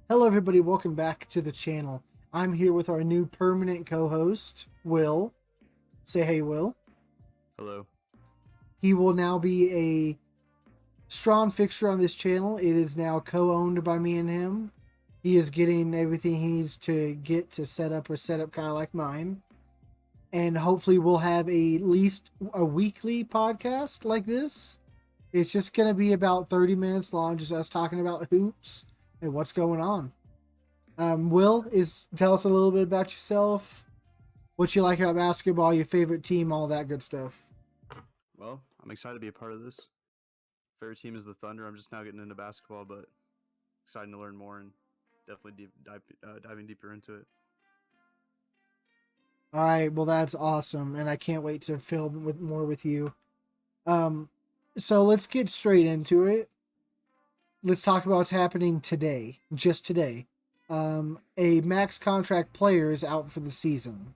Hello, everybody. Welcome back to the channel. I'm here with our new permanent co-host, Will. Say hey, Will. Hello. He will now be a strong fixture on this channel. It is now co-owned by me and him. He is getting everything he needs to get to set up a setup kind of like mine. And hopefully we'll have at least a weekly podcast like this. It's just going to be about 30 minutes long, just us talking about hoops and what's going on. Will, tell us a little bit about yourself, what you like about basketball, your favorite team, all that good stuff. Well, I'm excited to be a part of this. Favorite team is the Thunder. I'm just now getting into basketball, but excited to learn more and definitely diving deeper into it. All right, well that's awesome, and I can't wait to film with more with you. Um, so let's get straight into it. Let's talk about what's happening today, just today. A max contract player is out for the season.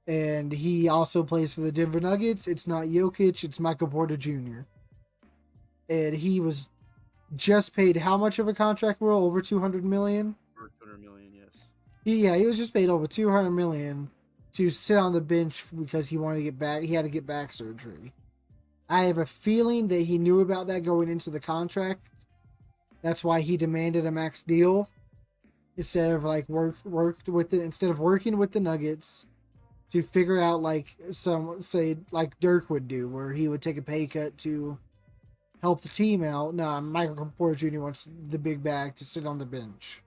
And he also plays for the Denver Nuggets. It's not Jokic, it's Michael Porter Jr. And he was just paid how much of a contract role? Over 200 million? Over 200 million, yes. He was just paid over 200 million to sit on the bench because he wanted to get back. He had to get back surgery. I have a feeling that he knew about that going into the contract. That's why he demanded a max deal instead of worked with it, instead of working with the Nuggets to figure out like some say like Dirk would do, where he would take a pay cut to help the team out. No, Michael Porter Jr. wants the big bag to sit on the bench.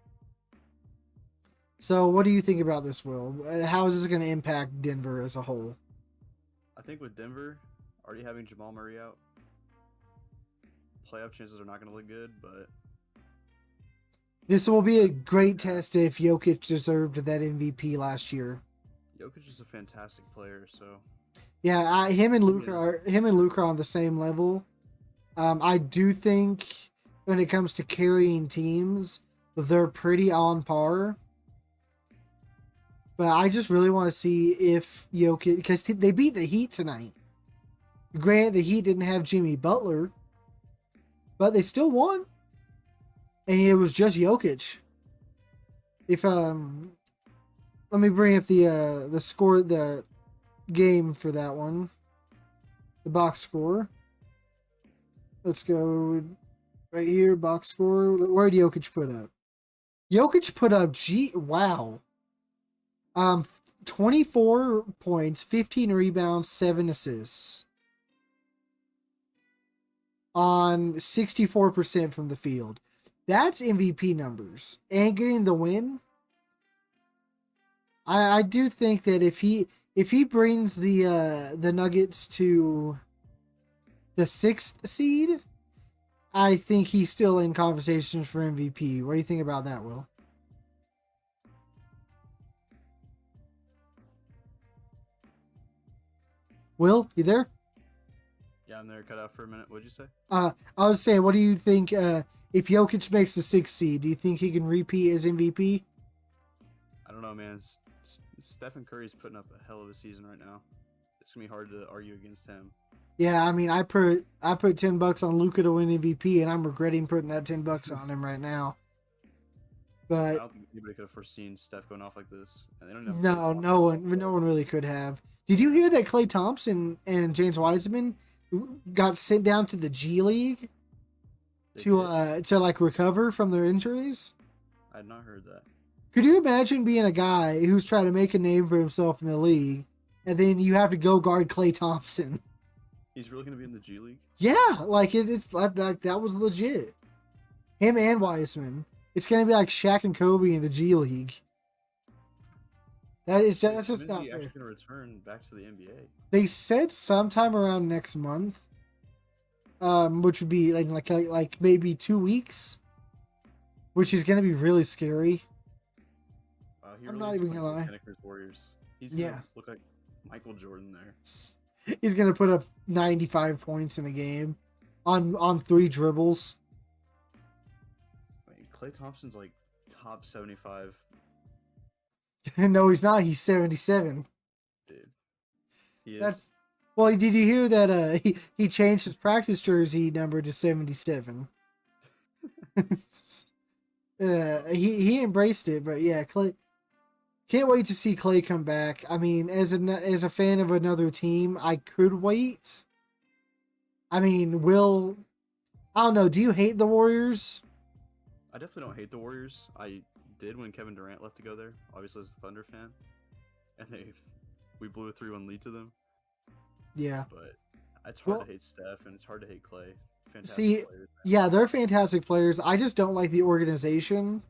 So, what do you think about this, Will? How is this going to impact Denver as a whole? I think with Denver already having Jamal Murray out, playoff chances are not going to look good, but This will be a great test if Jokic deserved that MVP last year. Jokic is a fantastic player, so Yeah, him and Luka are on the same level. I do think when it comes to carrying teams, they're pretty on par. But I just really want to see if Jokic, because they beat the Heat tonight. Granted, the Heat didn't have Jimmy Butler, but they still won, and it was just Jokic. If let me bring up the score, the game for that one, the box score. Let's go right here, box score. Where did Jokic put up? Jokic put up wow. 24 points, 15 rebounds, 7 assists on 64% from the field. That's MVP numbers. And getting the win. I do think that if he brings the Nuggets to the 6th seed, I think he's still in conversations for MVP. What do you think about that, Will? Will, you there? yeah, I'm there. Cut out for a minute. What'd you say? I was saying, what do you think if Jokic makes the 6th seed? Do you think he can repeat as MVP? I don't know, man. Stephen Curry's putting up a hell of a season right now. It's gonna be hard to argue against him. Yeah, I mean, I put $10 on Luka to win MVP, and I'm regretting putting that $10 on him right now. I But don't think anybody could have foreseen Steph going off like this, and they don't have no one really could have. Did you hear that Klay Thompson and James Wiseman got sent down to the G League to like recover from their injuries? I had not heard that. Could you imagine being a guy who's trying to make a name for himself in the league, and then you have to go guard Klay Thompson? He's really going to be in the G League? Yeah, like it's like that was legit. Him and Wiseman. It's gonna be like Shaq and Kobe in the G League. That's just not He fair. actually going to return back to the NBA? They said sometime around next month, which would be like maybe 2 weeks, which is gonna be really scary. I'm not even gonna lie. Warriors. He's gonna Yeah, look like Michael Jordan there. he's gonna put up 95 points in a game on 3 dribbles. Wait, Klay Thompson's like top 75. No, he's not. He's 77. Dude, he is. That's Well, did you hear that he changed his practice jersey number to 77? He embraced it, but yeah, Clay. Can't wait to see Clay come back. I mean, as a fan of another team, I could wait. I mean, will I don't know. Do you hate the Warriors? I definitely don't hate the Warriors. I did when Kevin Durant left to go there, obviously as a Thunder fan, and we blew a 3-1 lead to them. Yeah. But it's hard to Well, hate Steph and it's hard to hate Clay. Fantastic see, players, man. yeah, they're fantastic players. I just don't like the organization.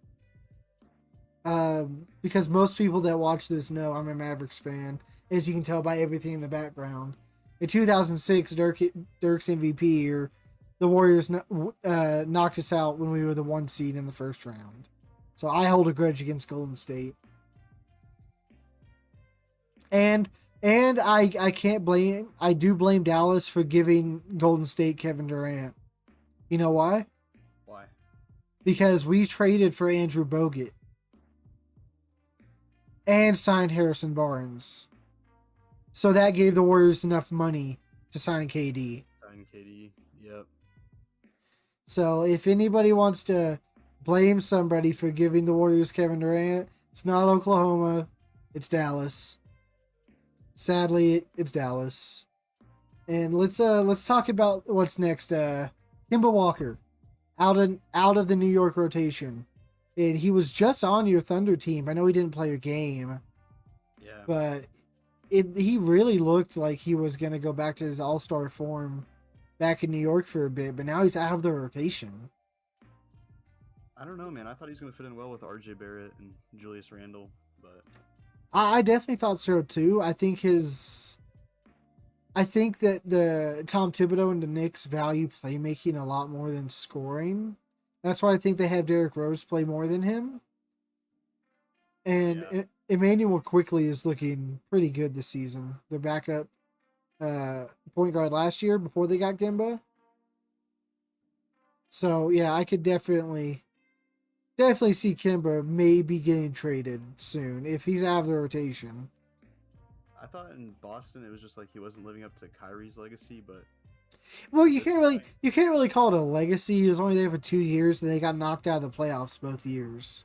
Because most people that watch this know I'm a Mavericks fan, as you can tell by everything in the background. In 2006, Dirk's MVP year, the Warriors knocked us out when we were the 1 seed in the first round. So I hold a grudge against Golden State. And I can't blame I do blame Dallas for giving Golden State Kevin Durant. You know why? Why? Because we traded for Andrew Bogut and signed Harrison Barnes. So that gave the Warriors enough money to sign KD. Signing KD. Yep. So if anybody wants to blame somebody for giving the Warriors Kevin Durant, it's not Oklahoma, it's Dallas. Sadly, it's Dallas. And let's talk about what's next. Kemba Walker, out of the New York rotation, and he was just on your Thunder team. I know he didn't play a game, Yeah. but he really looked like he was gonna go back to his All-Star form back in New York for a bit, but now he's out of the rotation. I don't know, man. I thought he was going to fit in well with RJ Barrett and Julius Randle, but I definitely thought so too. I think that the Tom Thibodeau and the Knicks value playmaking a lot more than scoring. That's why I think they have Derrick Rose play more than him. And yeah. Emmanuel quickly is looking pretty good this season. The backup point guard last year before they got Kemba. So yeah, I could definitely see Kemba maybe getting traded soon if he's out of the rotation. I thought in Boston it was just like he wasn't living up to Kyrie's legacy, but Well, this point, you can't really call it a legacy. He was only there for 2 years, and they got knocked out of the playoffs both years.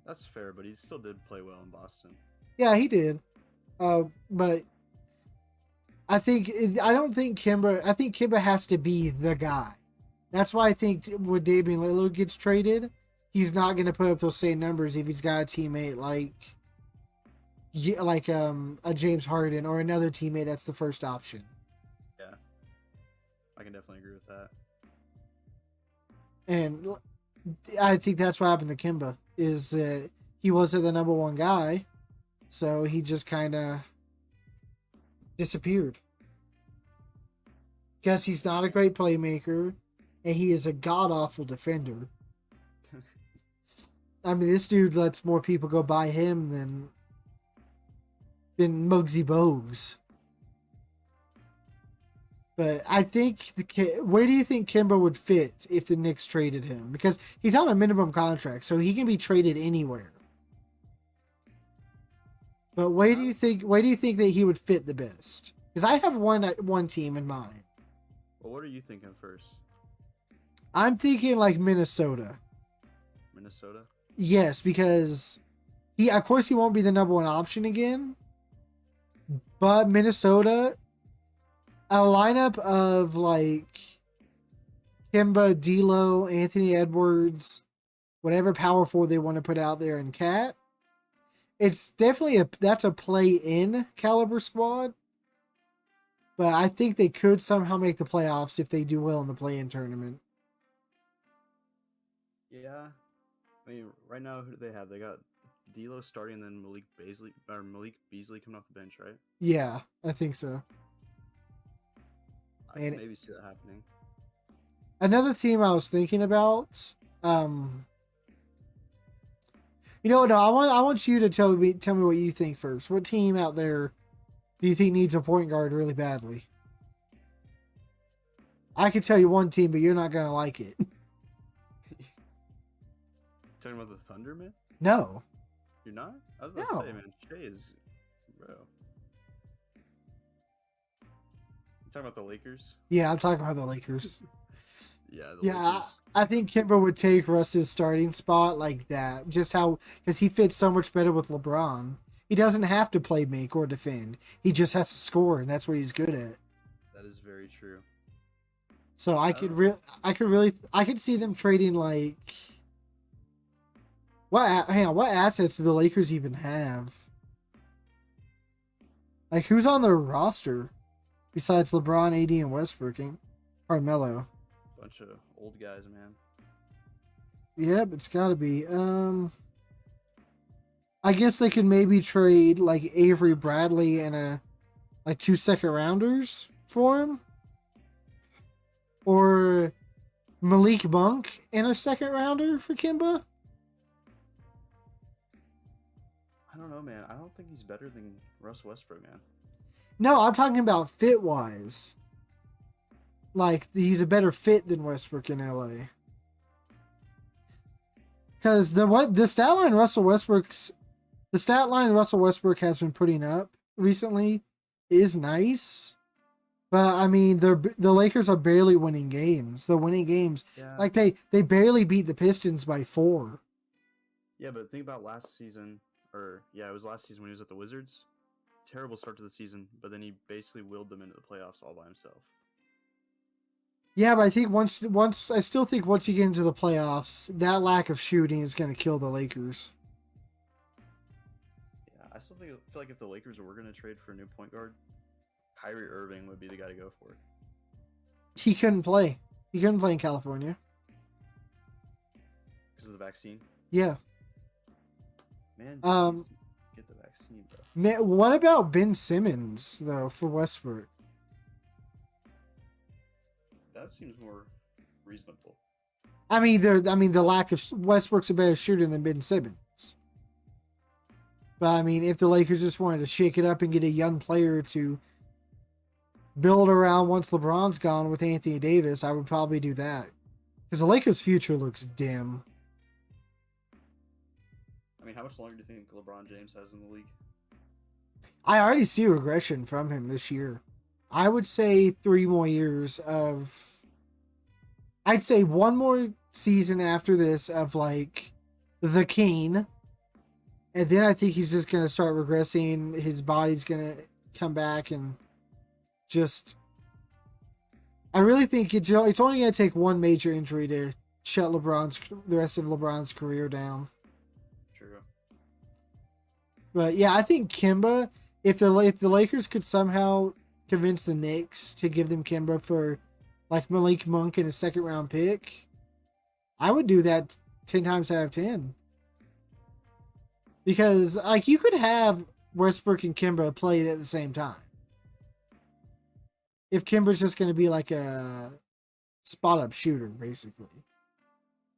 that's fair, but he still did play well in Boston. Yeah, he did. But I don't think Kemba. I think Kemba has to be the guy. That's why I think when Damian Lillard gets traded, he's not going to put up those same numbers if he's got a teammate like a James Harden or another teammate that's the first option. Yeah. I can definitely agree with that. And I think that's what happened to Kemba is that he wasn't the number one guy, so he just kind of disappeared because he's not a great playmaker and he is a god awful defender. I mean, this dude lets more people go by him than Muggsy Bogues. But I think where do you think Kemba would fit if the Knicks traded him? Because he's on a minimum contract, so he can be traded anywhere. But where do you think that he would fit the best? Because I have one team in mind. Well, what are you thinking first? I'm thinking like Minnesota. Minnesota? Yes, because of course he won't be the number one option again. But Minnesota, a lineup of like Kemba, D'Lo, Anthony Edwards, whatever power forward they want to put out there, and Cat. It's definitely that's a play-in caliber squad. But I think they could somehow make the playoffs if they do well in the play-in tournament. Yeah. I mean, right now, who do they have? They got D'Lo starting, and then Malik Beasley coming off the bench, right? Yeah, I think so. I can maybe see that happening. Another team I was thinking about, no, I want you to tell me what you think first. What team out there do you think needs a point guard really badly? I could tell you one team, but you're not gonna like it. Talking about the Thunder, man? No. You're not? I was about to say, man, Shea is, bro. You talking about the Lakers? Yeah, I'm talking about the Lakers. Yeah, the Yeah, Lakers. I think Kemba would take Russ's starting spot like that. Just how, because he fits so much better with LeBron. He doesn't have to play make or defend. He just has to score, and that's what he's good at. That is very true. So I don't know. I could see them trading like hang on, what assets do the Lakers even have? Like who's on their roster besides LeBron, AD, and Westbrook and Carmelo? Bunch of old guys, man. Yep, it's got to be. I guess they could maybe trade like Avery Bradley and a like 2 second rounders for him, or Malik Monk and a second rounder for Kimba. I don't know, man. I don't think he's better than Russ Westbrook, man. No, I'm talking about fit wise. Like he's a better fit than Westbrook in LA. Because the stat line Russell Westbrook has been putting up recently is nice. But I mean, the Lakers are barely winning games. They're winning games Yeah. like they barely beat the Pistons by 4. Yeah, but think about last season, or yeah, it was last season when he was at the Wizards. Terrible start to the season, but then he basically willed them into the playoffs all by himself. Yeah, but I think I still think once you get into the playoffs, that lack of shooting is going to kill the Lakers. Yeah, I still feel like if the Lakers were going to trade for a new point guard, Kyrie Irving would be the guy to go for. He couldn't play. He couldn't play in California. Because of the vaccine? Yeah. Man, get the vaccine, bro. Man, what about Ben Simmons though for Westbrook? That seems more reasonable. I mean, the lack of Westbrook's a better shooter than Ben Simmons. But I mean, if the Lakers just wanted to shake it up and get a young player to build around once LeBron's gone with Anthony Davis, I would probably do that. Because the Lakers' future looks dim. I mean, how much longer do you think LeBron James has in the league? I already see regression from him this year. I would say 3 more years of. I'd say 1 more season after this of like the King. And then I think he's just going to start regressing. His body's going to come back and just. I really think it's only going to take 1 major injury to shut the rest of LeBron's career down. True. But yeah, I think Kemba, if the Lakers could somehow convince the Knicks to give them Kemba for like Malik Monk and a 2nd round pick, I would do that 10 times out of 10. Because like you could have Westbrook and Kemba play at the same time. If Kemba's just going to be like a spot up shooter, basically.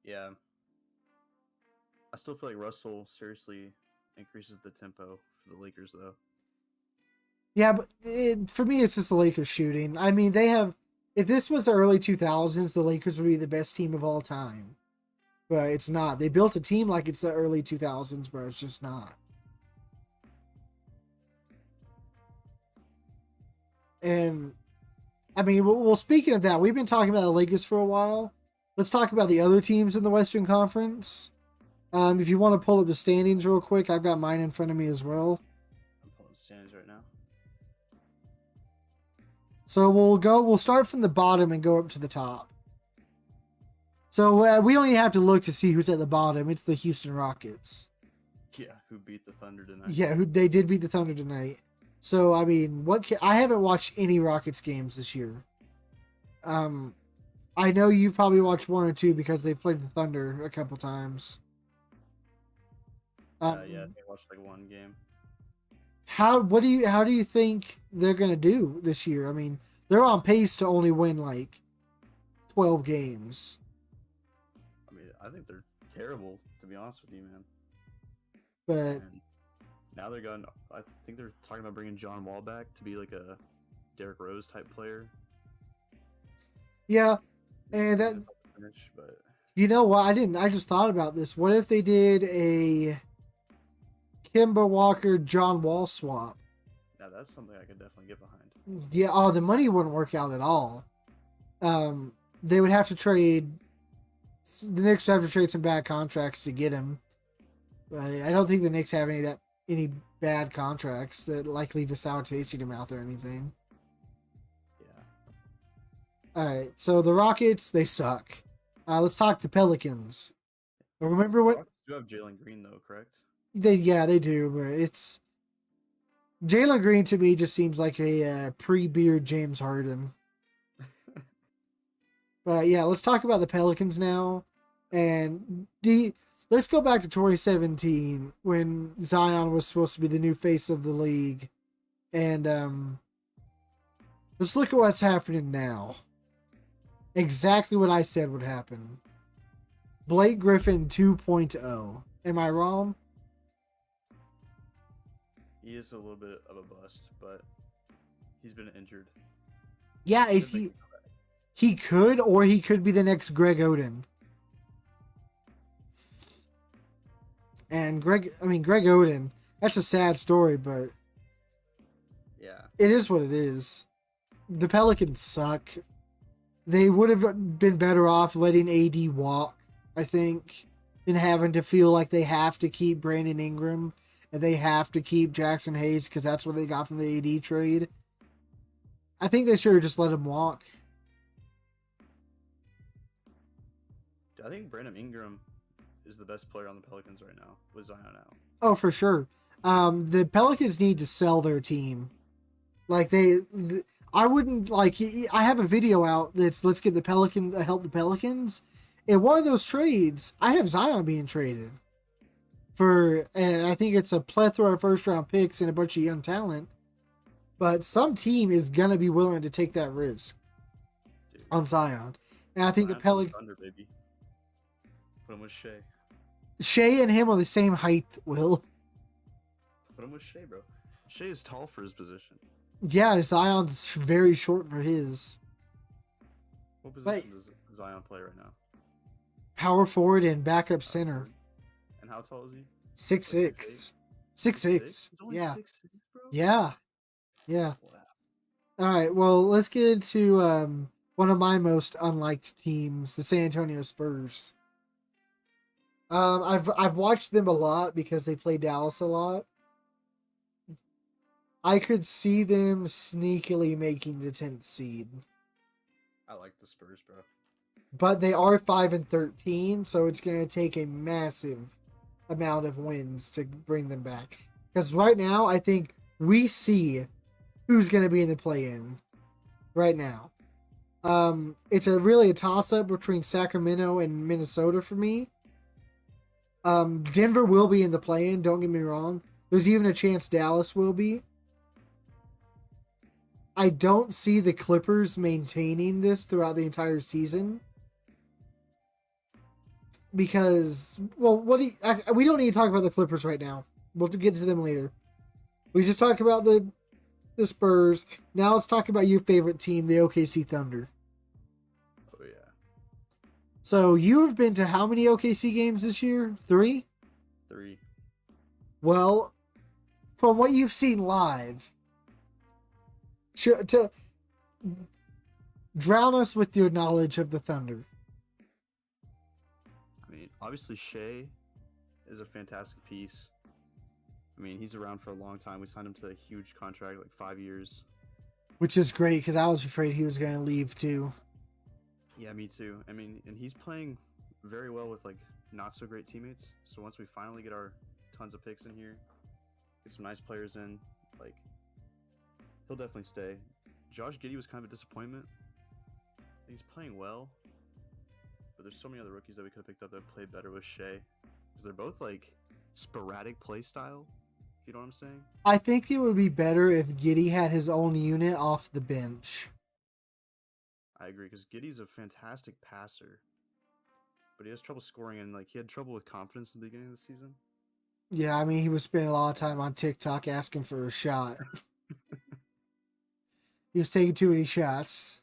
Yeah. I still feel like Russell seriously increases the tempo for the Lakers, though. Yeah, but for me, it's just the Lakers shooting. I mean, they have. If this was the early 2000s, the Lakers would be the best team of all time. But it's not. They built a team like it's the early 2000s, but it's just not. And, I mean, well, speaking of that, we've been talking about the Lakers for a while. Let's talk about the other teams in the Western Conference. If you want to pull up the standings real quick, I've got mine in front of me as well. I'm pulling the standings right now. So we'll start from the bottom and go up to the top. So we don't even have to look to see who's at the bottom. It's the Houston Rockets. Yeah, who beat the Thunder tonight? Yeah, they did beat the Thunder tonight. So I mean, I haven't watched any Rockets games this year. I know you've probably watched 1 or 2 because they've played the Thunder a couple times. Yeah, they watched like 1 game. How do you think they're gonna do this year? I mean, they're on pace to only win like 12 games. I mean, I think they're terrible, to be honest with you, man. But and now they're going. I think they're talking about bringing John Wall back to be like a Derrick Rose type player. Yeah, and that finish, but you know what? I just thought about this. What if they did a Kemba Walker John Wall swap? Yeah, that's something I could definitely get behind. Yeah. Oh, the money wouldn't work out at all. they would have to trade. The Knicks would have to trade some bad contracts to get him. But I don't think the Knicks have any bad contracts that like leave a sour taste in your mouth or anything. Yeah. All right, so the Rockets, they suck. Let's talk the Pelicans. Remember what Rockets do have Jalen Green though, correct? they do, but it's Jalen Green to me just seems like a pre-beard James Harden. But yeah, let's talk about the Pelicans now, and let's go back to 2017 when Zion was supposed to be the new face of the league, and let's look at what's happening now. Exactly what I said would happen. Blake Griffin 2.0. Am I wrong? He is a little bit of a bust, but he's been injured. Yeah, he could, or he could be the next Greg Oden. And Greg Oden, that's a sad story, but yeah, it is what it is. The Pelicans suck. They would have been better off letting AD walk, I think, than having to feel like they have to keep Brandon Ingram and they have to keep Jackson Hayes because that's what they got from the AD trade. I think they should have just let him walk. I think Brandon Ingram is the best player on the Pelicans right now with Zion out. Oh, for sure. The Pelicans need to sell their team. Like I wouldn't like. I have a video out that's let's get the Pelicans help the Pelicans. In one of those trades, I have Zion being traded for. I think it's a plethora of first round picks and a bunch of young talent. But some team is gonna be willing to take that risk on Zion, and I think the Pelicans. Thunder, baby. Put him with Shea. Shea and him are the same height, Will. Put him with Shea, bro. Shea is tall for his position. Yeah, Zion's very short for his. What position does Zion play right now? Power forward and backup center. And how tall is he? 6'6". 6'6". He's only Yeah. 6'6", bro? Yeah. Yeah. Wow. All right. Well, let's get into one of my most unliked teams, the San Antonio Spurs. I've watched them a lot because they play Dallas a lot. I could see them sneakily making the 10th seed. I like the Spurs, bro. But they are 5-13, so it's going to take a massive amount of wins to bring them back. Because right now, I think we see who's going to be in the play-in right now. It's really a toss-up between Sacramento and Minnesota for me. Denver will be in the play-in, don't get me wrong. There's even a chance Dallas will be. I don't see the Clippers maintaining this throughout the entire season. Because, well, we don't need to talk about the Clippers right now. We'll get to them later. We just talked about the Spurs. Now let's talk about your favorite team, the OKC Thunder. Oh, yeah. So you have been to how many OKC games this year? 3? 3. Well, from what you've seen live, to drown us with your knowledge of the Thunder. I mean, obviously Shea is a fantastic piece. I mean, he's around for a long time. We signed him to a huge contract, like 5 years. Which is great, because I was afraid he was going to leave, too. Yeah, me too. I mean, and he's playing very well with, like, not-so-great teammates. So once we finally get our tons of picks in here, get some nice players in, like, he'll definitely stay. Josh Giddey was kind of a disappointment. He's playing well, but there's so many other rookies that we could have picked up that play better with Shea. Because they're both, like, sporadic play style. You know what I'm saying? I think it would be better if Giddey had his own unit off the bench. I agree, because Giddey's a fantastic passer, but he has trouble scoring, and like he had trouble with confidence in the beginning of the season. Yeah, I mean, he was spending a lot of time on TikTok asking for a shot. He was taking too many shots.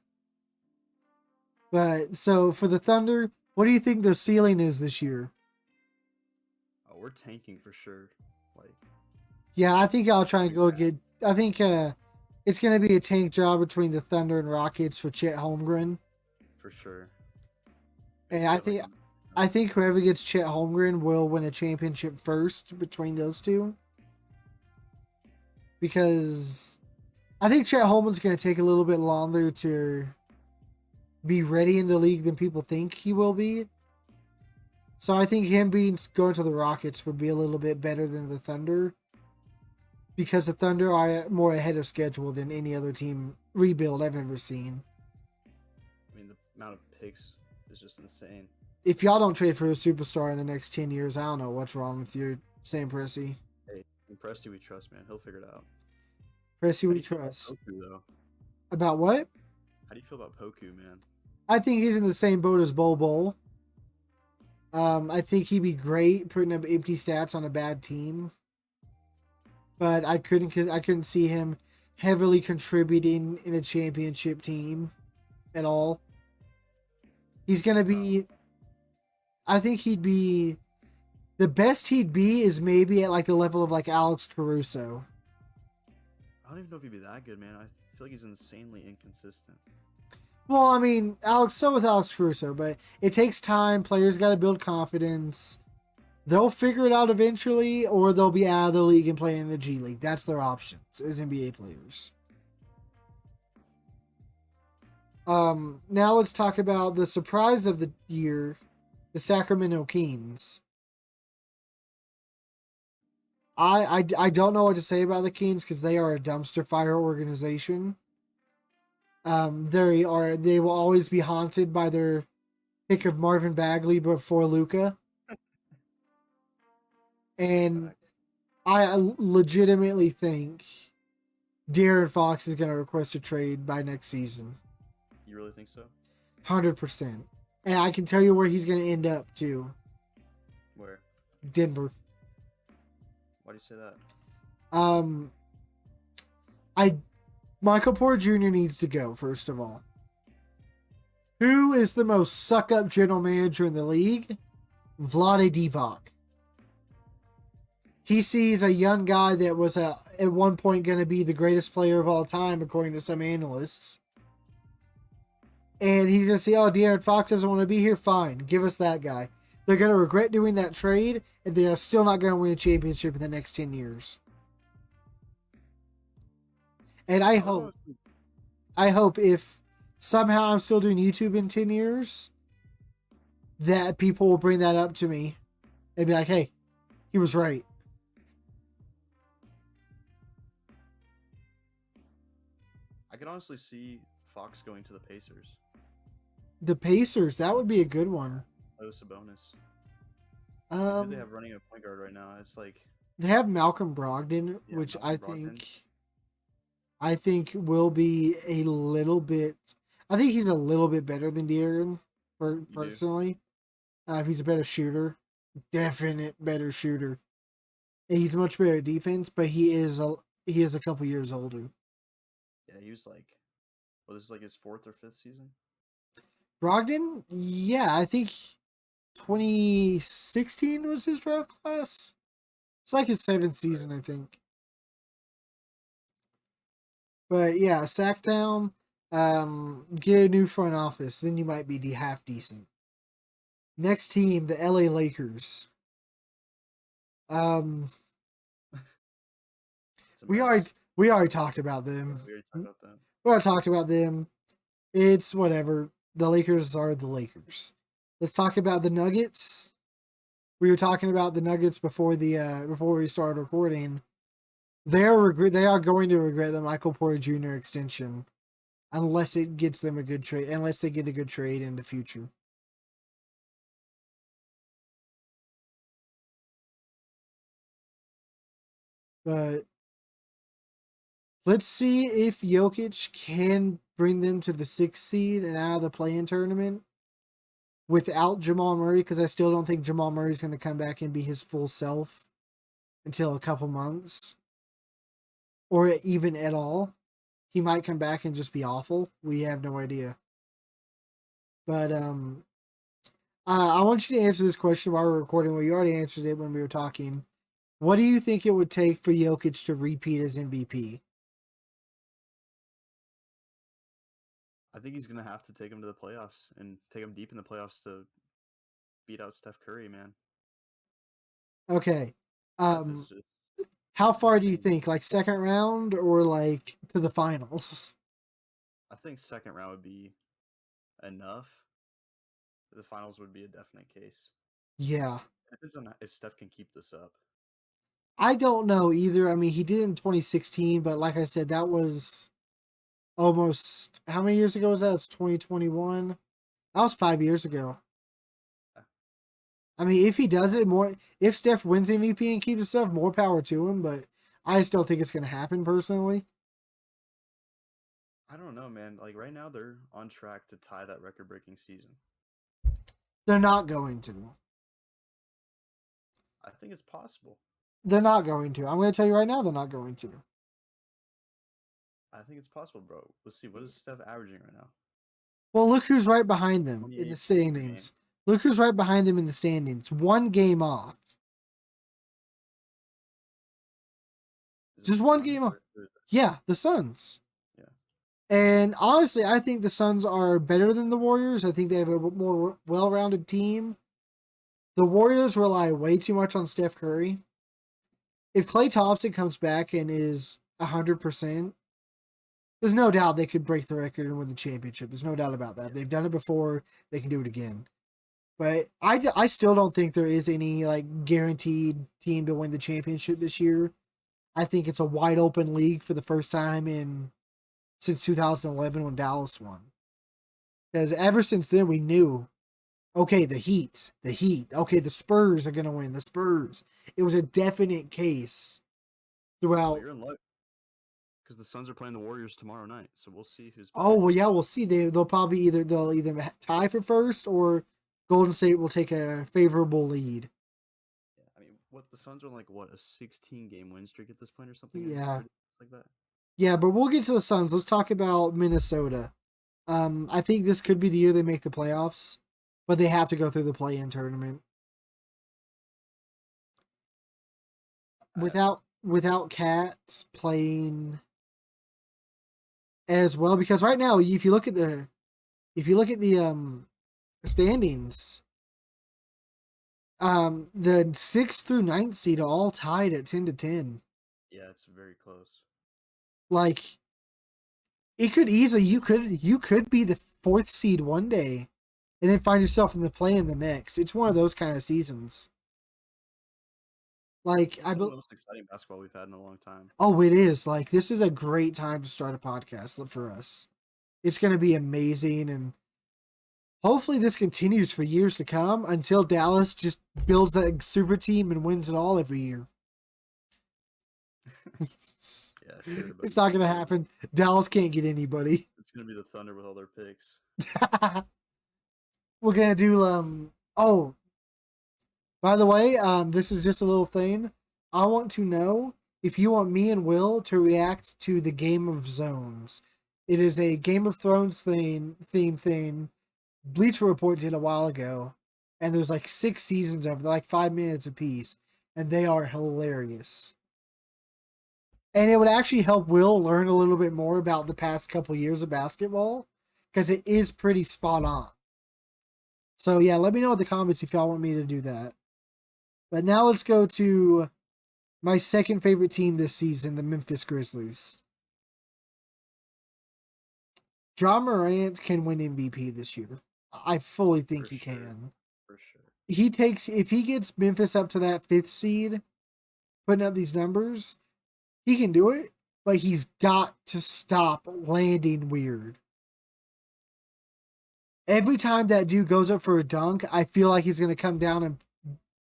But, so, for the Thunder, what do you think the ceiling is this year? Oh, we're tanking for sure. Like, Yeah, I think I'll try and go get... I think it's going to be a tank job between the Thunder and Rockets for Chet Holmgren. for sure. And It's I got think I think whoever gets Chet Holmgren will win a championship first between those two. Because I think Chet Holmgren's going to take a little bit longer to be ready in the league than people think he will be. So I think him being going to the Rockets would be a little bit better than the Thunder. Because the Thunder are more ahead of schedule than any other team rebuild I've ever seen. I mean, the amount of picks is just insane. If y'all don't trade for a superstar in the next 10 years, I don't know what's wrong with you, Sam Pressey. Hey, in Presty we trust, man. He'll figure it out. Pressey, How do we you feel about trust. Poku, though? About what? How do you feel about Poku, man? I think he's in the same boat as Bol Bol. I think he'd be great putting up empty stats on a bad team, but I couldn't see him heavily contributing in a championship team at all. He's gonna be. I think he'd be. The best he'd be is maybe at like the level of like Alex Caruso. I don't even know if he'd be that good, man. I feel like he's insanely inconsistent. Well, I mean, so is Alex Caruso, but it takes time. Players got to build confidence. They'll figure it out eventually, or they'll be out of the league and play in the G League. That's their options as NBA players. Now let's talk about the surprise of the year, the Sacramento Kings. I don't know what to say about the Kings because they are a dumpster fire organization. They will always be haunted by their pick of Marvin Bagley before Luka, and I legitimately think De'Aaron Fox is going to request a trade by next season. You really think so? 100%. And I can tell you where he's going to end up too. Where? Denver. Why do you say that? Michael Porter Jr. needs to go, first of all. Who is the most suck-up general manager in the league? Vlade Divac. He sees a young guy that was at one point going to be the greatest player of all time, according to some analysts. And he's going to say, oh, De'Aaron Fox doesn't want to be here? Fine, give us that guy. They're going to regret doing that trade, and they're still not going to win a championship in the next 10 years. And I hope if somehow I'm still doing YouTube in 10 years, that people will bring that up to me and be like, hey, he was right. I could honestly see Fox going to the Pacers. The Pacers, that would be a good one. That was a bonus. Who do they have running a point guard right now? It's like they have Malcolm Brogdon, which I think will be a little bit. I think he's a little bit better than De'Aaron, personally. He's a better shooter, definite better shooter. And he's much better at defense, but he is a couple years older. Yeah, he was like, this is like his 4th or 5th season. Brogdon, yeah, I think 2016 was his draft class. It's like his 7th season, I think. But yeah, sack down, get a new front office, then you might be half decent. Next team, the LA Lakers. We already talked about them. We already talked about them. It's whatever. The Lakers are the Lakers. Let's talk about the Nuggets. We were talking about the Nuggets before we started recording. They are going to regret the Michael Porter Jr. extension unless it gets them a good trade, unless they get a good trade in the future. But let's see if Jokic can bring them to the 6th seed and out of the play-in tournament without Jamal Murray, because I still don't think Jamal Murray is going to come back and be his full self until a couple months. Or even at all. He might come back and just be awful. We have no idea. But I want you to answer this question while we're recording. Well, you already answered it when we were talking. What do you think it would take for Jokic to repeat as MVP? I think he's gonna have to take him to the playoffs and take him deep in the playoffs to beat out Steph Curry, man. Okay. Steph is just How far do you insane. think? Like second round or like to the finals? I think second round would be enough. The finals would be a definite case. Yeah. It depends on if Steph can keep this up. I don't know either. I mean, he did in 2016, but like I said, that was almost how many years ago was that? It's 2021. That was 5 years ago. Yeah. I mean, if he does it more, if Steph wins MVP and keeps himself, more power to him. But I still think it's going to happen personally. I don't know, man. Like right now, they're on track to tie that record-breaking season. They're not going to. I think it's possible. They're not going to. I'm going to tell you right now, they're not going to. I think it's possible, bro. Let's see. What is Steph averaging right now? Well, look who's right behind them in the 28 points per game. standings. Look who's right behind them in the standings. One game off. Is it Just the one Suns game off. or who is it? Yeah, the Suns. Yeah. And honestly, I think the Suns are better than the Warriors. I think they have a more well-rounded team. The Warriors rely way too much on Steph Curry. If Klay Thompson comes back and is 100%, there's no doubt they could break the record and win the championship. There's no doubt about that. Yeah. They've done it before. They can do it again. But I still don't think there is any like guaranteed team to win the championship this year. I think it's a wide open league for the first time in since 2011 when Dallas won. Because ever since then we knew, okay, the Heat. Okay, the Spurs are gonna win. The Spurs. It was a definite case Well, throughout. you're in luck because the Suns are playing the Warriors tomorrow night, so we'll see who's Oh better. well, yeah, we'll see. They'll either tie for first or Golden State will take a favorable lead. Yeah, I mean, what the Suns are like? What, a 16-game win streak at this point or something Yeah, like that? yeah, but we'll get to the Suns. Let's talk about Minnesota. I think this could be the year they make the playoffs, but they have to go through the play-in tournament I, without Cat playing as well. Because right now, if you look at the standings, the sixth through ninth seed are all tied at 10-10. yeah, it's very close. Like it could easily you could be the fourth seed one day and then find yourself in the play in the next. It's one of those kind of seasons. Like This is some of the most exciting basketball we've had in a long time. oh, it is. Like this is a great time to start a podcast for us. It's going to be amazing and hopefully this continues for years to come until Dallas just builds that super team and wins it all every year. Yeah, sure, but It's not going to happen. Dallas can't get anybody. it's gonna be the Thunder with all their picks. We're going to do oh, by the way, this is just a little thing. I want to know if you want me and Will to react to the Game of Zones. It is a Game of Thrones theme thing. Bleacher Report did a while ago, and there's like 6 seasons of it, like 5 minutes apiece, and they are hilarious. And it would actually help Will learn a little bit more about the past couple years of basketball because it is pretty spot on. So yeah, let me know in the comments if y'all want me to do that. But now let's go to my second favorite team this season, the Memphis Grizzlies. Ja Morant can win MVP this year. I fully think For he sure. can. For sure. If he gets Memphis up to that fifth seed, putting up these numbers, he can do it, but he's got to stop landing weird. Every time that dude goes up for a dunk, I feel like he's gonna come down and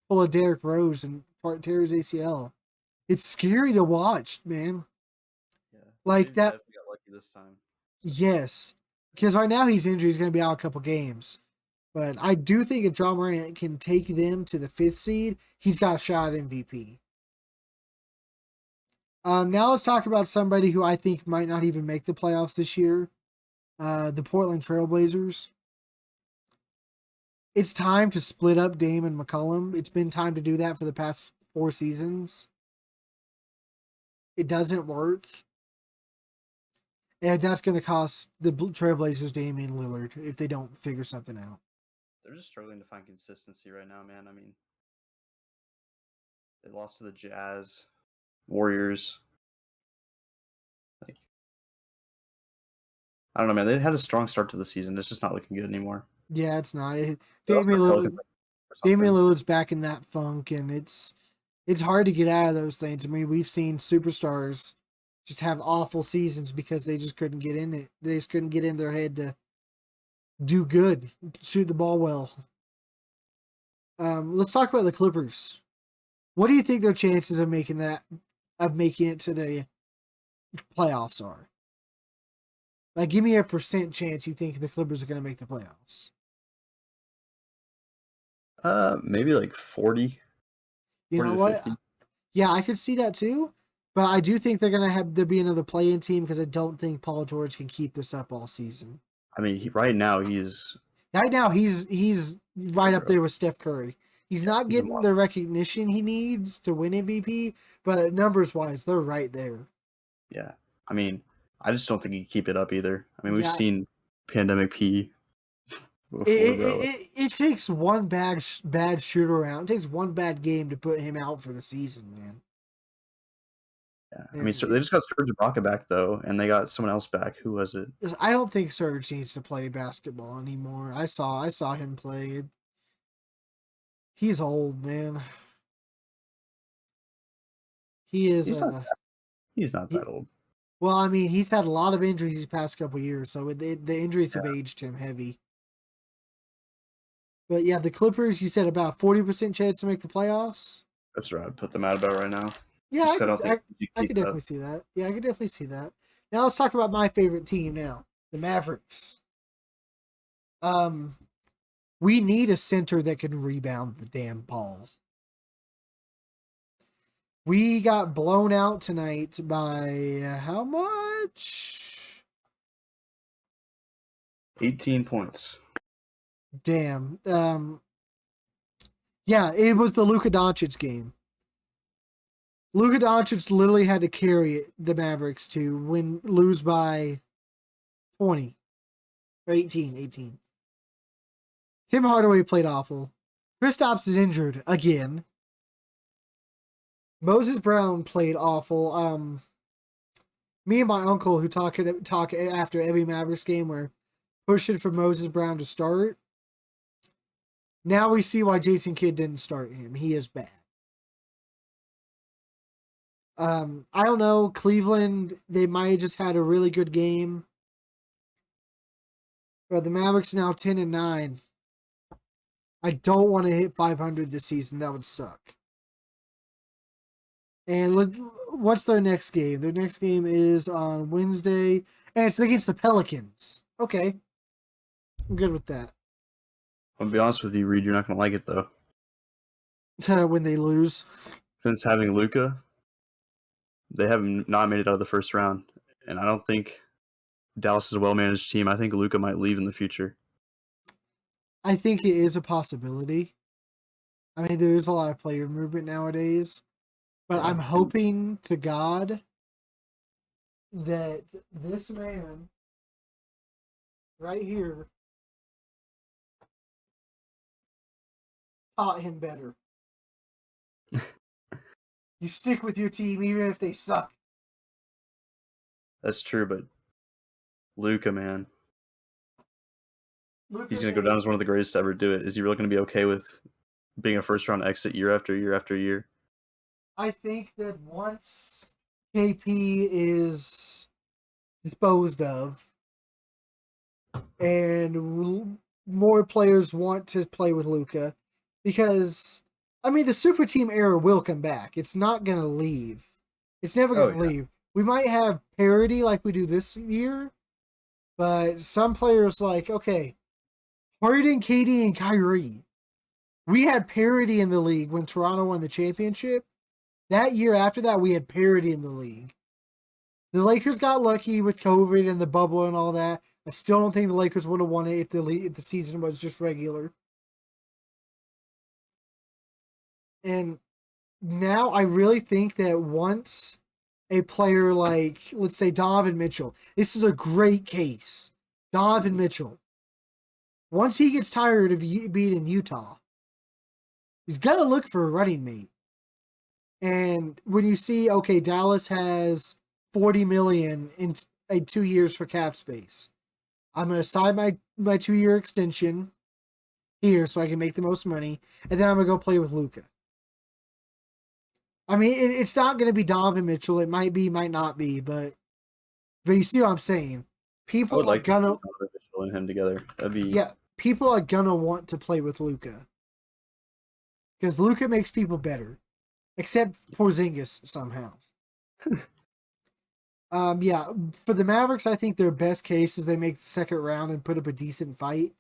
pull a Derrick Rose and tear his ACL. It's scary to watch, man. Yeah. Like that. Definitely got lucky this time. Yes, because right now he's injured. He's going to be out a couple games. But I do think if Ja Morant can take them to the fifth seed, he's got a shot at MVP. Now let's talk about somebody who I think might not even make the playoffs this year. The Portland Trailblazers. It's time to split up Dame and McCollum. It's been time to do that for the past 4 seasons. It doesn't work. And that's going to cost the Trailblazers Damian Lillard if they don't figure something out. They're just struggling to find consistency right now, man. I mean, they lost to the Jazz, Warriors. Like, I don't know, man. They had a strong start to the season. It's just not looking good anymore. Yeah, it's not. They lost to Damian the Pelicans Lillard, or Damian something. Lillard's back in that funk, and it's hard to get out of those things. I mean, we've seen superstars just have awful seasons because they just couldn't get in it. They just couldn't get in their head to do good, shoot the ball well. Let's talk about the Clippers. What do you think their chances of making it to the playoffs are? Like, give me a percent chance you think the Clippers are going to make the playoffs. Maybe like 40, You 40 know to what? 50. Yeah, I could see that too. But I do think they're gonna have there be another play-in team because I don't think Paul George can keep this up all season. I mean, right now he's Right now, he's right up hero. there with Steph Curry. He's Yeah, not he's a getting the recognition he needs to win MVP, but numbers wise, they're right there. Yeah. I mean, I just don't think he can keep it up either. I mean, we've Yeah, seen Pandemic P it before, it, bro. it, it takes one bad shoot around. It takes one bad game to put him out for the season, man. Yeah. I mean, And so they just got Serge Ibaka back though, and they got someone else back. Who was it? I don't think Serge needs to play basketball anymore. I saw him play. He's old, man. He is He's not. He's not he, that old. well, I mean, he's had a lot of injuries these past couple years, so the injuries Yeah, have aged him heavy. But yeah, the Clippers, you said about 40% chance to make the playoffs. that's what I'd put them at about right now. Yeah, Just 'cause I don't think you I keep could it up. definitely see that. Yeah, I could definitely see that. Now let's talk about my favorite team now, the Mavericks. Um, we need a center that can rebound the damn ball. We got blown out tonight by how much? 18 points. Damn. Yeah, it was the Luka Doncic game. Luka Doncic literally had to carry the Mavericks to lose by 20 or 18. Tim Hardaway played awful. Kristaps is injured again. Moses Brown played awful. Me and my uncle who talk after every Mavericks game were pushing for Moses Brown to start. Now we see why Jason Kidd didn't start him. He is bad. I don't know. Cleveland, they might have just had a really good game. But the Mavericks now 10-9. I don't want to hit 500 this season. That would suck. And what's their next game? Their next game is on Wednesday, and it's against the Pelicans. Okay, I'm good with that. I'll be honest with you, Reed. You're not gonna like it though. When they lose, Since having Luca, they have not made it out of the first round, and I don't think Dallas is a well-managed team. I think Luca might leave in the future. I think it is a possibility. I mean, there is a lot of player movement nowadays, but Yeah. I'm hoping to God that this man right here taught him better. You stick with your team even if they suck. That's true, but Luca, man, Luka, he's gonna go down as one of the greatest to ever do it. Is he really gonna be okay with being a first-round exit year after year after year? I think that once KP is disposed of and more players want to play with Luca, because I mean the super team era will come back. It's not gonna leave. It's never Oh gonna yeah, leave. We might have parity like we do this year, but some players like okay, Harden, KD, and Kyrie. We had parity in the league when Toronto won the championship. That year after that, we had parity in the league. The Lakers got lucky with COVID and the bubble and all that. I still don't think the Lakers would have won it if the season was just regular. And now I really think that once a player like, let's say, Donovan Mitchell. This is a great case. Donovan Mitchell. Once he gets tired of being in Utah, he's gonna look for a running mate. And when you see, okay, Dallas has 40 million in 2 years for cap space, I'm gonna sign my 2 year extension here so I can make the most money, and then I'm gonna go play with Luka. I mean, it's not gonna be Donovan Mitchell. It might be, might not be, but you see what I'm saying. I would People are like to see gonna, Donovan Mitchell and him together. That'd be yeah, people are gonna want to play with Luka because Luka makes people better, except Porzingis somehow. Yeah, for the Mavericks, I think their best case is they make the second round and put up a decent fight.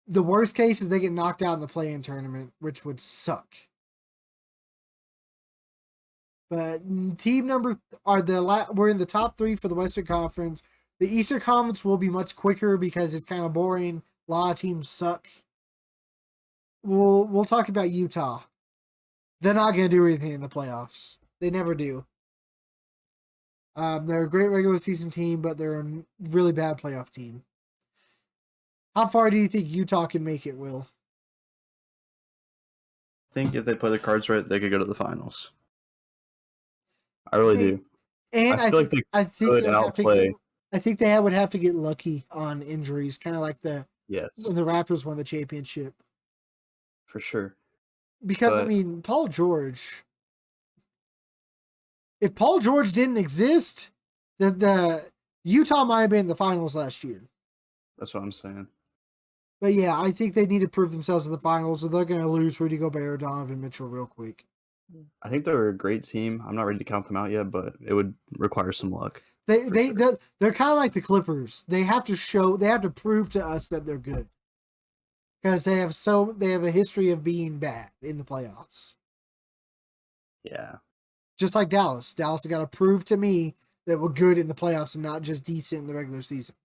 The worst case is they get knocked out in the play-in tournament, which would suck. But team number we're in the top 3 for the Western Conference. The Eastern Conference will be much quicker because it's kind of boring. A lot of teams suck. We'll talk about Utah. They're not going to do anything in the playoffs. They never do. They're a great regular season team, but they're a really bad playoff team. How far do you think Utah can make it, Will? I think if they play the cards right, they could go to the finals. I really do. And I feel like they could outplay. I think they would have to get lucky on injuries, kind of like Yes, when the Raptors won the championship. for sure. Because I mean, Paul George. If Paul George didn't exist, the Utah might have been in the finals last year. That's what I'm saying. But yeah, I think they need to prove themselves in the finals, or they're going to lose Rudy Gobert, Donovan Mitchell real quick. I think they're a great team. I'm not ready to count them out yet, but it would require some luck. They're kind of like the Clippers. They have to prove to us that they're good. Because they have a history of being bad in the playoffs. Yeah. Just like Dallas. Dallas has got to prove to me that we're good in the playoffs and not just decent in the regular season.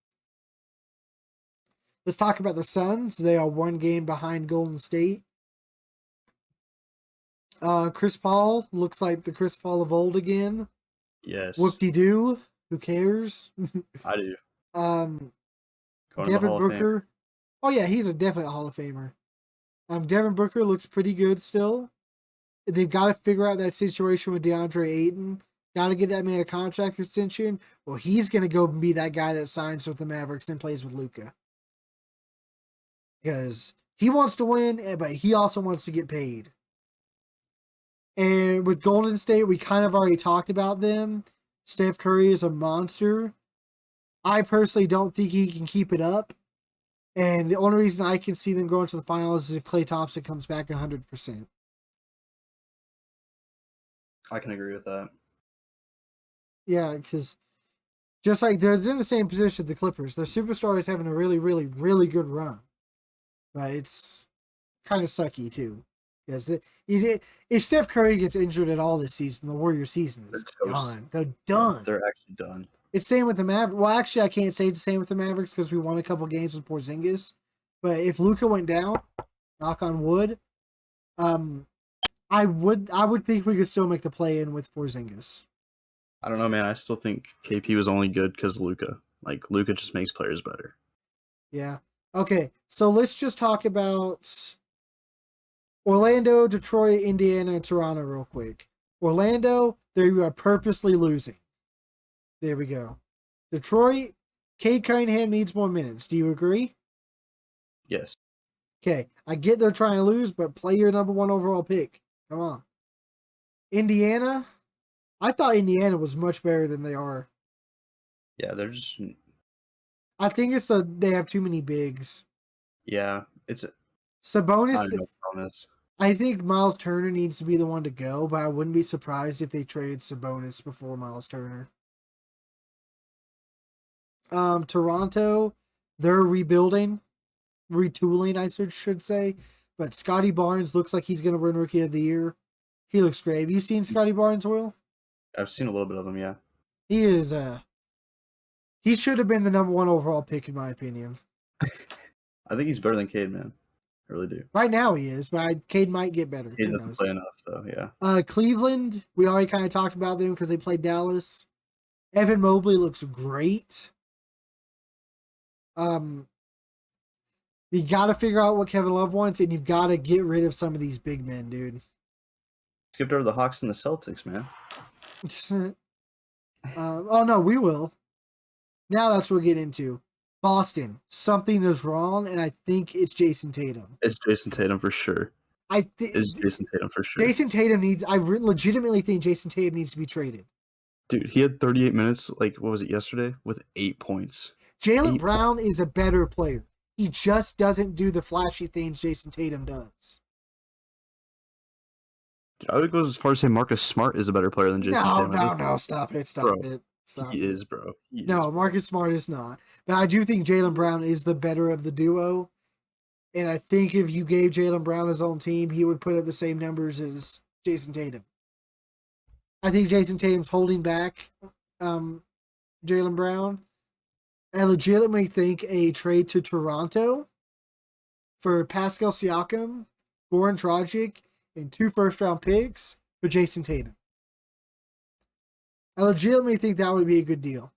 Let's talk about the Suns. They are 1 game behind Golden State. Chris Paul looks like the Chris Paul of old again. Yes. Whoop-de-doo. Who cares? I do. Devin Booker. Oh yeah, he's a definite Hall of Famer. Devin Booker looks pretty good still. They've got to figure out that situation with DeAndre Ayton. Got to get that man a contract extension. Well, he's going to go and be that guy that signs with the Mavericks and plays with Luka. Because he wants to win, but he also wants to get paid. And with Golden State, we kind of already talked about them. Steph Curry is a monster. I personally don't think he can keep it up. And the only reason I can see them going to the finals is if Klay Thompson comes back 100%. I can agree with that. Yeah, because just like they're in the same position, the Clippers. Their superstar is having a really, really, really good run. But it's kind of sucky, too. Because if Steph Curry gets injured at all this season, the Warriors season is done. They're done. Yeah, they're actually done. It's same with the Mavericks. Well, actually, I can't say it's the same with the Mavericks because we won a couple games with Porzingis. But if Luka went down, knock on wood, I would think we could still make the play-in with Porzingis. I don't know, man. I still think KP was only good because Luka. Like, Luka just makes players better. Yeah. Okay, so let's just talk about Orlando, Detroit, Indiana, and Toronto real quick. Orlando, they are purposely losing. There we go. Detroit, Cade Cunningham needs more minutes. Do you agree? Yes. Okay, I get they're trying to lose, but play your number 1 overall pick. Come on. Indiana, I thought Indiana was much better than they are. Yeah, they're just... I think it's they have too many bigs. Yeah, it's... Sabonis... No, I think Miles Turner needs to be the one to go, but I wouldn't be surprised if they trade Sabonis before Miles Turner. Toronto, they're rebuilding, retooling, I should say. But Scotty Barnes looks like he's going to win Rookie of the Year. He looks great. Have you seen Scotty Barnes, Will? I've seen a little bit of him, yeah. He is, he should have been the number 1 overall pick, in my opinion. I think he's better than Cade, man. I really do. Right now he is, but Cade might get better. He Who doesn't knows? play enough though. Yeah. Cleveland, we already kind of talked about them because they played Dallas. Evan Mobley looks great. Um, you got to figure out what Kevin Love wants, and you've got to get rid of some of these big men, dude. Skipped over the Hawks and the Celtics, man. Oh no, we will. Now that's what we'll get into. Boston, something is wrong, and I think it's Jason Tatum. It's Jason Tatum for sure. I It's think Jason Tatum for sure. Jason Tatum needs. I legitimately think Jason Tatum needs to be traded. Dude, he had 38 minutes. Like what was it yesterday? With 8 points. Jaylen Brown is a better player. He just doesn't do the flashy things Jason Tatum does. I would go as far as say Marcus Smart is a better player than Jason Tatum. No, stop it. He is, bro. Marcus Smart is not. But I do think Jaylen Brown is the better of the duo. And I think if you gave Jaylen Brown his own team, he would put up the same numbers as Jason Tatum. I think Jason Tatum's holding back Jaylen Brown. I legitimately think a trade to Toronto for Pascal Siakam, Goran Dragic, and 2 first-round picks for Jason Tatum. I legitimately think that would be a good deal.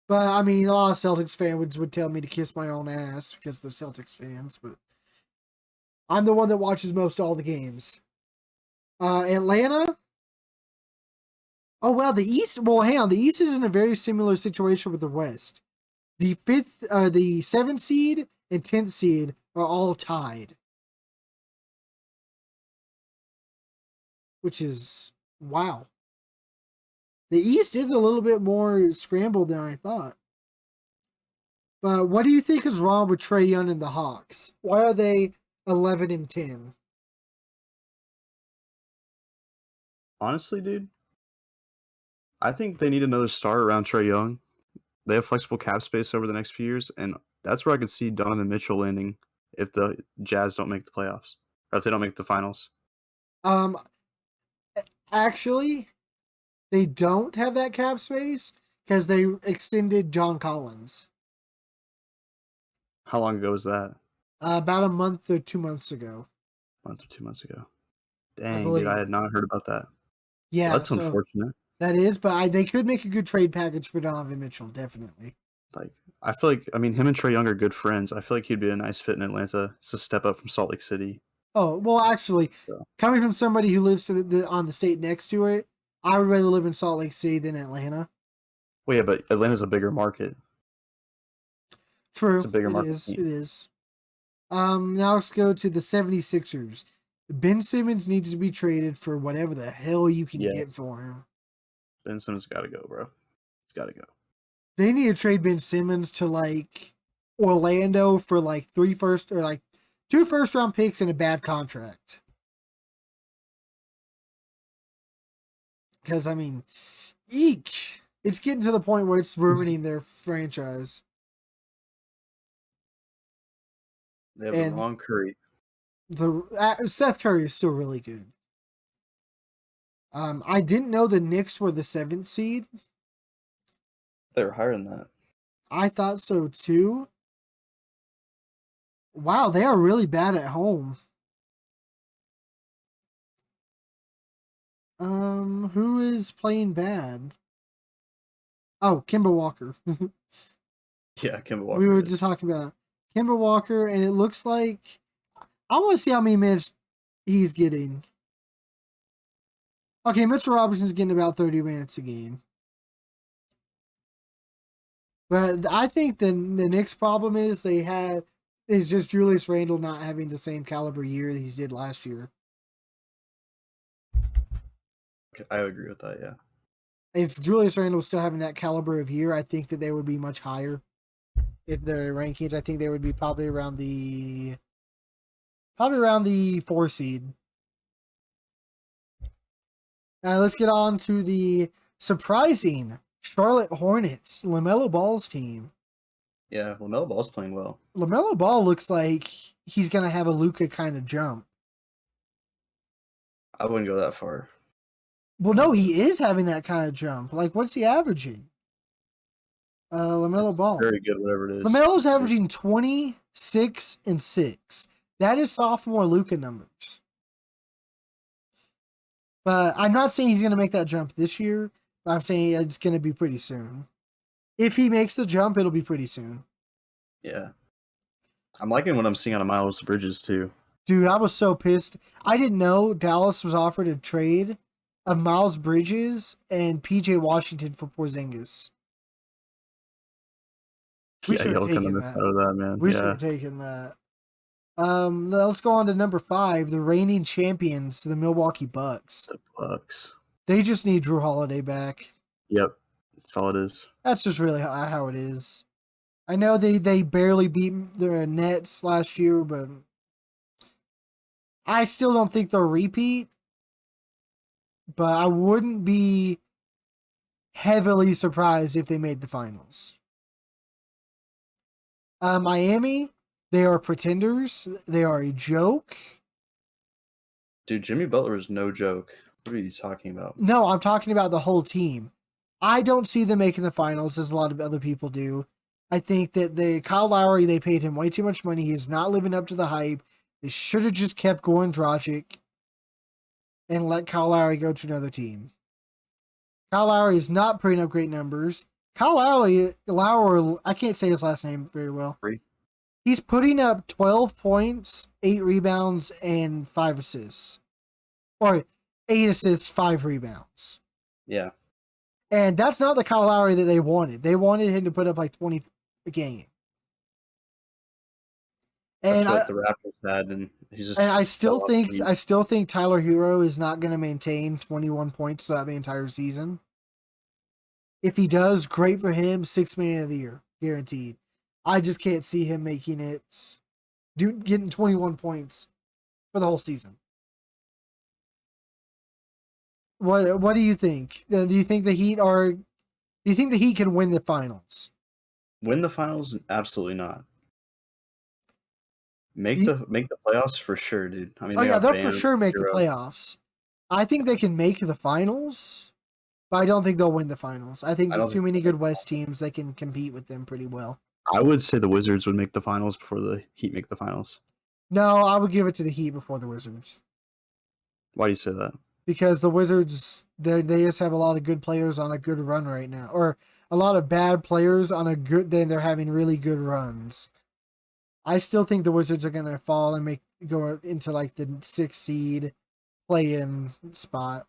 But, I mean, a lot of Celtics fans would tell me to kiss my own ass because they're Celtics fans. But I'm the one that watches most all the games. Atlanta. Oh, well, the East. Well, hang on. The East is in a very similar situation with the West. The 7th seed and 10th seed are all tied. Which is, wow. The East is a little bit more scrambled than I thought. But what do you think is wrong with Trae Young and the Hawks? Why are they 11 and 10? Honestly, dude, I think they need another star around Trae Young. They have flexible cap space over the next few years, and that's where I could see Donovan Mitchell landing if the Jazz don't make the playoffs or if they don't make the finals. Actually, they don't have that cap space because they extended John Collins. How long ago was that? About a month or 2 months ago. A month or 2 months ago. Dang, believe. dude, I had not heard about that. Yeah, well, that's unfortunate. That is, but they could make a good trade package for Donovan Mitchell, definitely. Like, I feel like, I mean, him and Trae Young are good friends. I feel like he'd be a nice fit in Atlanta. It's a step up from Salt Lake City. Oh, well, actually, coming from somebody who lives on the state next to it, I would rather live in Salt Lake City than Atlanta. Well, yeah, but Atlanta's a bigger market. True. It's a bigger market. It is. Now let's go to the 76ers. Ben Simmons needs to be traded for whatever the hell you can get for him. Ben Simmons got to go, bro. He's got to go. They need to trade Ben Simmons to like Orlando for like 2 first-round picks and a bad contract. Because I mean, eek, it's getting to the point where it's ruining their franchise. They have the wrong Curry. Seth Curry is still really good. I didn't know the Knicks were the 7th seed. They were higher than that. I thought so too. Wow, they are really bad at home. Who is playing bad? Oh, Kemba Walker. Yeah, Kemba Walker. We were just talking about Kemba Walker, and it looks like I want to see how many minutes he's getting. Okay, Mitchell Robinson's getting about 30 minutes a game. But I think the Knicks' problem is just Julius Randle not having the same caliber year that he did last year. Okay, I agree with that, yeah. If Julius Randle was still having that caliber of year, I think that they would be much higher. In their rankings, I think they would be probably around the 4 seed. Now let's get on to the surprising Charlotte Hornets, LaMelo Ball's team. Yeah, LaMelo Ball's playing well. LaMelo Ball looks like he's going to have a Luka kind of jump. I wouldn't go that far. Well, no, he is having that kind of jump. Like, what's he averaging? LaMelo It's Ball. very good, whatever it is. LaMelo's averaging 26 and 6. That is sophomore Luka numbers. But I'm not saying he's going to make that jump this year. But I'm saying it's going to be pretty soon. If he makes the jump, it'll be pretty soon. Yeah. I'm liking what I'm seeing out of Miles Bridges, too. Dude, I was so pissed. I didn't know Dallas was offered a trade of Miles Bridges and PJ Washington for Porzingis. We Yeah, should have y'all couldn't taken have missed that. out of that, man. We should Yeah. have taken that. Let's go on to number 5, the reigning champions, the Milwaukee Bucks. The Bucks. They just need Drew Holiday back. Yep. That's all it is. That's just really how it is. I know they barely beat the Nets last year, but I still don't think they'll repeat. But I wouldn't be heavily surprised if they made the finals. Miami, they are pretenders. They are a joke. Dude, Jimmy Butler is no joke. What are you talking about? No, I'm talking about the whole team. I don't see them making the finals as a lot of other people do. I think that Kyle Lowry, they paid him way too much money. He is not living up to the hype. They should have just kept Goran Dragic and let Kyle Lowry go to another team. Kyle Lowry is not putting up great numbers. Kyle Lowry, I can't say his last name very well. He's putting up 12 points, 8 rebounds, and 5 assists. Or 8 assists, 5 rebounds. Yeah. And that's not the Kyle Lowry that they wanted. They wanted him to put up like 20 a game. And that's what the Raptors had, and he's just. And I still think Tyler Hero is not going to maintain 21 points throughout the entire season. If he does, great for him. 6th man of the year, guaranteed. I just can't see him making it, getting 21 points for the whole season. What do you think? Do you think the Heat can win the finals? Win the finals? Absolutely not. Make the playoffs for sure, dude. I mean, they'll for sure make the playoffs. I think they can make the finals, but I don't think they'll win the finals. I think there's too many good West teams that can compete with them pretty well. I would say the Wizards would make the finals before the Heat make the finals. No, I would give it to the Heat before the Wizards. Why do you say that? Because the Wizards, they just have a lot of good players on a good run right now, or a lot of bad players on a good. Then they're having really good runs. I still think the Wizards are gonna fall and go into like the 6th seed play-in spot.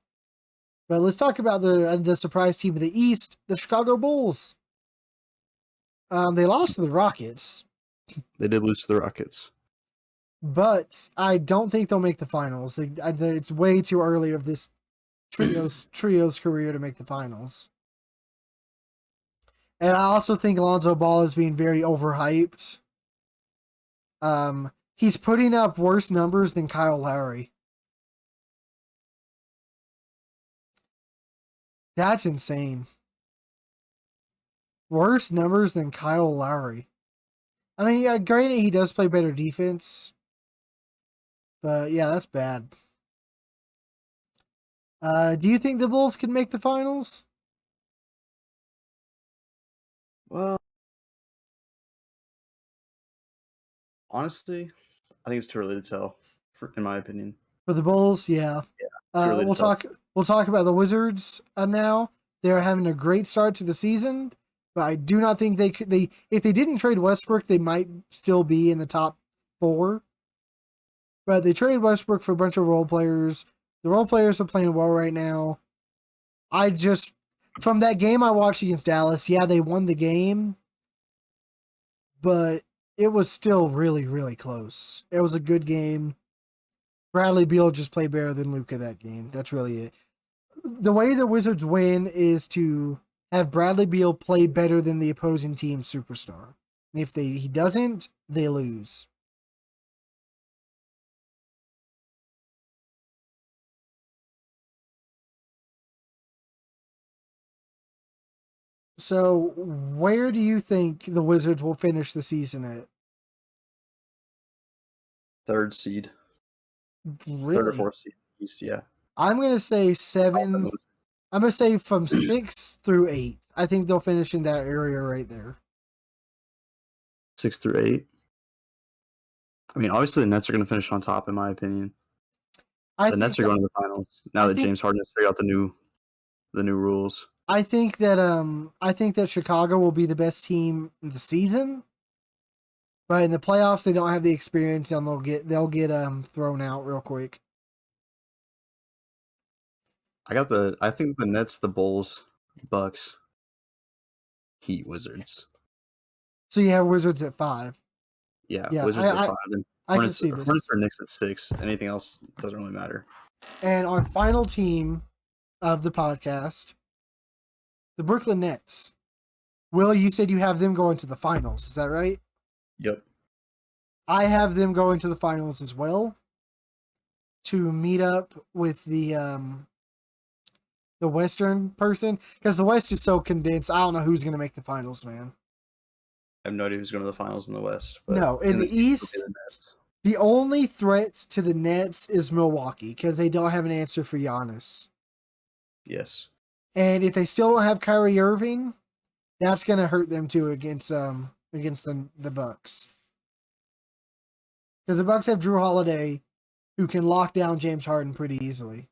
But let's talk about the surprise team of the East, the Chicago Bulls. They lost to the Rockets. They did lose to the Rockets. But I don't think they'll make the finals. It's way too early of this trio's career to make the finals. And I also think Lonzo Ball is being very overhyped. He's putting up worse numbers than Kyle Lowry. That's insane. Worse numbers than Kyle Lowry. I mean, yeah, granted, he does play better defense. But yeah, that's bad. Do you think the Bulls can make the finals? Well, honestly, I think it's too early to tell, in my opinion. For the Bulls, yeah. We'll talk about the Wizards now. They're having a great start to the season, but I do not think if they didn't trade Westbrook, they might still be in the top 4. But they traded Westbrook for a bunch of role players. The role players are playing well right now. From that game I watched against Dallas, yeah, they won the game, but it was still really, really close. It was a good game. Bradley Beal just played better than Luka that game. That's really it. The way the Wizards win is to have Bradley Beal play better than the opposing team's superstar. And if he doesn't, they lose. So, where do you think the Wizards will finish the season at? 3rd seed. Really? 3rd or 4th seed East, yeah. I'm going to say 7. I'm going to say from 6 through 8. I think they'll finish in that area right there. 6 through 8. I mean, obviously the Nets are going to finish on top, in my opinion. The Nets are going to the finals now that James Harden has figured out the new rules. I think that Chicago will be the best team in the season, but in the playoffs they don't have the experience and they'll get thrown out real quick. I think the Nets, the Bulls, Bucks, Heat, Wizards. So you have Wizards at 5. Yeah, Wizards at 5. And I can see this. Hornets or Knicks at 6. Anything else doesn't really matter. And our final team of the podcast, the Brooklyn Nets. Will, you said you have them going to the finals. Is that right? Yep. I have them going to the finals as well to meet up with the Western person, because the West is so condensed. I don't know who's going to make the finals, man. I have no idea who's going to the finals in the West. But no, in the East, the only threat to the Nets is Milwaukee because they don't have an answer for Giannis. Yes. And if they still don't have Kyrie Irving, that's going to hurt them too against the Bucks. Because the Bucks have Drew Holiday, who can lock down James Harden pretty easily.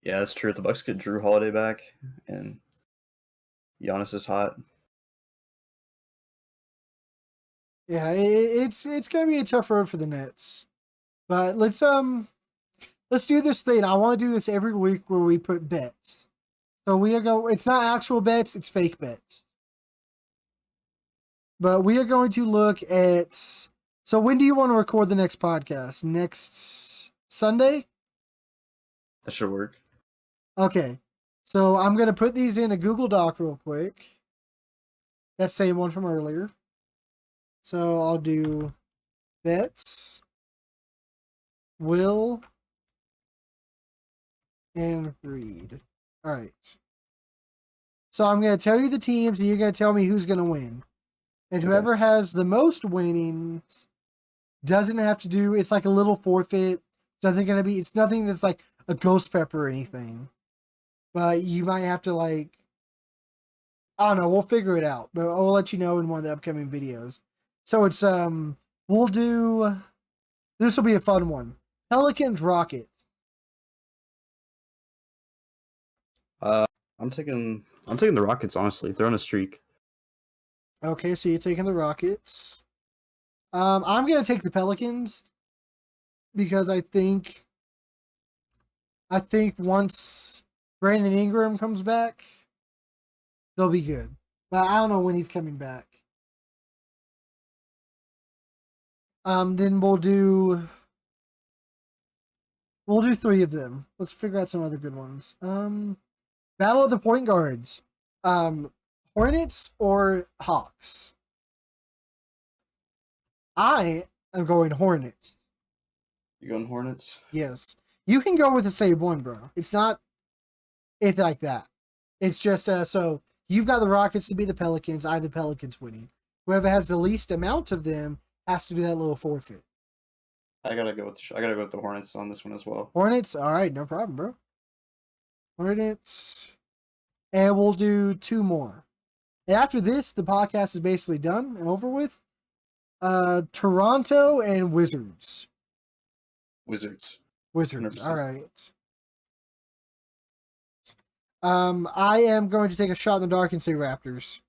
Yeah, that's true. If the Bucks get Drew Holiday back and Giannis is hot. Yeah, it's gonna be a tough road for the Nets. But let's do this thing. I want to do this every week where we put bets. So it's not actual bets, it's fake bets. But we are going to look at, so when do you want to record the next podcast? Next Sunday? That should work. Okay. So I'm going to put these in a Google Doc real quick. That same one from earlier. So I'll do bets, Will, and Reed. All right. So I'm going to tell you the teams, and you're going to tell me who's going to win. And whoever has the most winnings doesn't have to do. It's like a little forfeit. It's nothing that's like a ghost pepper or anything. But you might have to I don't know. We'll figure it out. But I'll let you know in one of the upcoming videos. So it's we'll do. This will be a fun one. Pelicans Rockets. I'm taking the Rockets. Honestly, they're on a streak. Okay, so you're taking the Rockets. I'm gonna take the Pelicans because I think once Brandon Ingram comes back, they'll be good. But I don't know when he's coming back. Then we'll do 3 of them. Let's figure out some other good ones. Battle of the point guards. Hornets or Hawks? I am going Hornets. You going Hornets? Yes. You can go with the same one, bro. It's not like that. It's just so you've got the Rockets to be the Pelicans. I have the Pelicans winning. Whoever has the least amount of them has to do that little forfeit. I gotta go with the Hornets on this one as well. Hornets, all right, no problem, bro. Hornets, and we'll do 2 more. And after this, the podcast is basically done and over with. Toronto and Wizards. Wizards. 100%. All right. I am going to take a shot in the dark and say Raptors.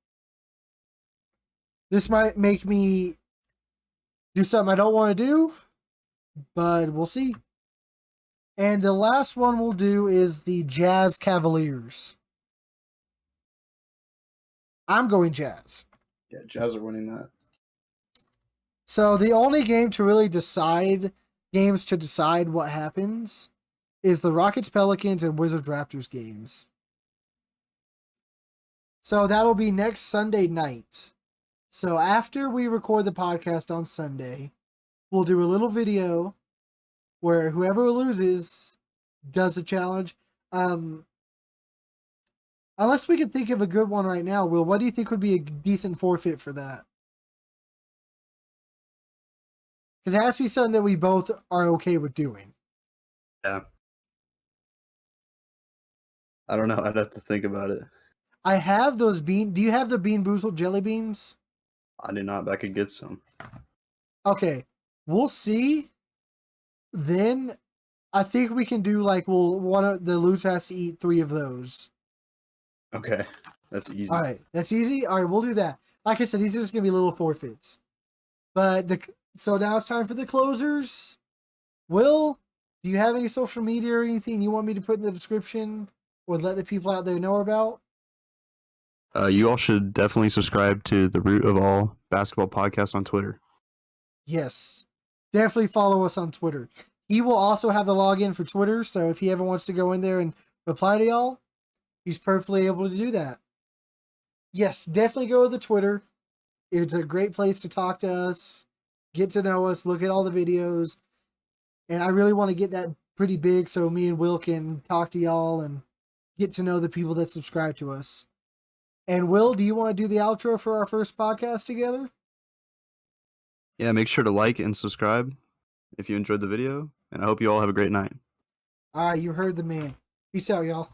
This might make me do something I don't want to do, but we'll see. And the last one we'll do is the Jazz Cavaliers. I'm going Jazz. Yeah, Jazz are winning that. So the only game to really decide what happens is the Rockets Pelicans and Wizards Raptors games. So that'll be next Sunday night. So after we record the podcast on Sunday, we'll do a little video where whoever loses does the challenge. Unless we can think of a good one right now, Will, what do you think would be a decent forfeit for that? Because it has to be something that we both are okay with doing. Yeah. I don't know. I'd have to think about it. I have those bean. Do you have the Bean Boozled jelly beans? I do not, but I could get some. Okay, we'll see. Then I think we can do like one of the loser has to eat 3 of those. Okay, that's easy. All right, that's easy. All right, we'll do that. Like I said, these are just gonna be little forfeits. But so now it's time for the closers. Will, do you have any social media or anything you want me to put in the description or let the people out there know about? You all should definitely subscribe to the Root of All Basketball podcast on Twitter. Yes, definitely follow us on Twitter. He will also have the login for Twitter, so if he ever wants to go in there and reply to y'all, he's perfectly able to do that. Yes, definitely go to the Twitter. It's a great place to talk to us, get to know us, look at all the videos. And I really want to get that pretty big so me and Will can talk to y'all and get to know the people that subscribe to us. And Will, do you want to do the outro for our first podcast together? Yeah, make sure to like and subscribe if you enjoyed the video, and I hope you all have a great night. All right, you heard the man. Peace out, y'all.